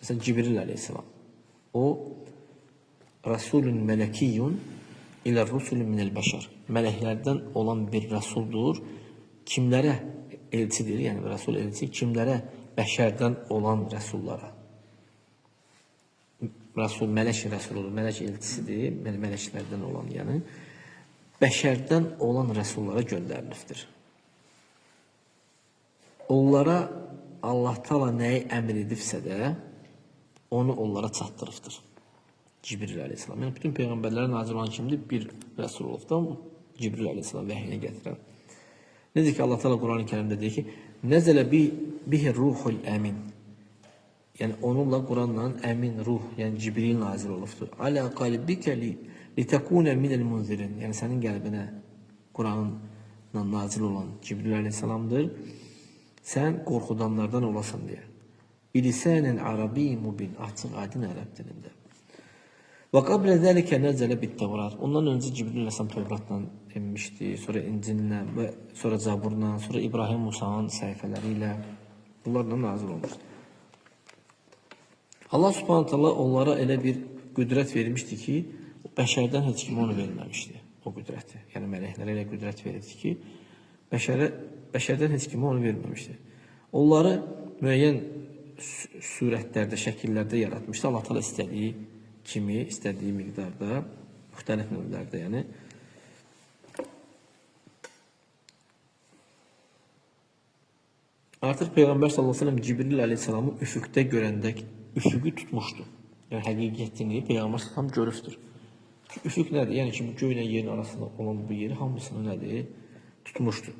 Mesela Cibril aleyhisselam. O Rasulun melekiyyun ilə rusulun minel beşer. Meleklerden olan bir Resuldur. Kimlere elçidir? Yani Resul elçi kimlere? Beşerden olan Resullara. Resul, melek Resulüdür. Melek elçisidir. Meleklerden olan yani. Beşerden olan Resullara gönderilmiştir. Onlara Allah Taala neyi emir edibsə də onu onlara çatdırıbdır. Cibril aleyhisselam. Yani bütün peygamberlere nazil olan kimdir? Bir Resul olubdan Cibril aleyhisselam vəhyini gətirən. Nedir ki Allah Taala Kur'an-ı Kerim'de deyir ki nezele bihi ruhul emin. Yani onunla Kur'an'la emin ruh yani Cibril nazil olubdur. Ala kalbike li tekune minel munzirin. Yani senin kalbine Kur'an'la nazil olan Cibril aleyhisselamdır. Sen korkudanlardan olasın diye. Bilisanen Arabi mubin, açık aydın Arap dilinde. Ve kable zalike nezele bit Tevrat. Ondan önce Cibril aleyhisselam Tevrat'tan inmişti. Sonra İncil'le ve sonra Zabur'la, sonra İbrahim Musa'nın sayfeleriyle bunlarla nazil olmuştu. Allah Subhanahu Teala onlara elə bir qüdrət vermişdi ki, bəşərdən heç kim onu verməmişdi. O qüdrəti. Yəni mələklərə elə qüdrət verildi ki, bəşərdən heç kim onu verməmişdi. Onları müəyyən surətlərdə, şəkillərdə yaratmışdı. Allah Teala istədiyi kimi, istədiyi miqdarda, müxtəlif növlərdə, yəni. Artıq Peyğəmbər sallallahu əleyhi və səlləm Cibril əleyhissalamı üfüqdə görəndə üfüqü tutmuşdu. Yəni həqiqətini Peyğəmbər sallallahu əleyhi görübdür. Üfüq nədir? Yəni ki, bu göylə yerin arasında olan bu yeri hamısını nədir? Tutmuşdu.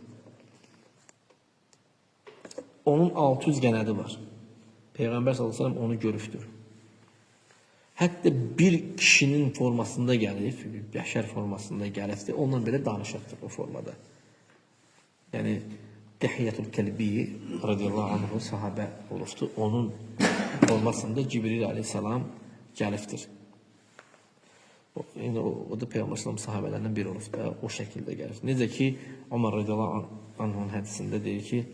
Onun 600 qənədi var. Peyğəmbər sallallahu əleyhi və səlləm onu görübdür. Hətta bir kişinin formasında gəlib, bəşər formasında gəlibdir. Onunla belə danışıqdır o formada. Yəni Dihyetul Kelbi radiyallahu anhu sahabe olubdu. Onun formasında Cibril aleyhisselam gəlibdir. Yəni o da Peyğəmbər sallallahu sahabələrindən biri olub da o şəkildə gəlib. Necə ki Ömər radiyallahu anhun hədisində deyir ki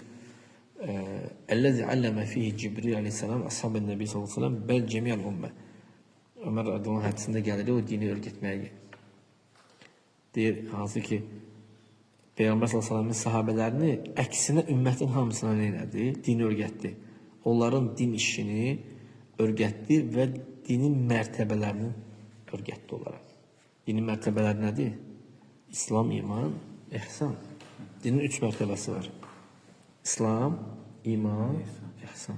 "Ellezî allama fihi Cibril aleyhisselam ashabın Nebi sallallahu əleyhi və səlləm bel cemiyel ümmə." Ömər radiyallahu anh hədisində gəlir o dini öyrətməyə. Deyir hansı ki Peyğəmbər sallallahu əleyhi və səlləmin sahabələrini əksinə ümmətin hamısına nə elədi? Din öyrətdi. Onların din işini öyrətdi və dinin mərtəbələrini öyrətdi onlara. Dinin mərtəbələri nədir? İslam, iman, ihsan. Dinin 3 mərtəbəsi var. İslam, iman, ihsan.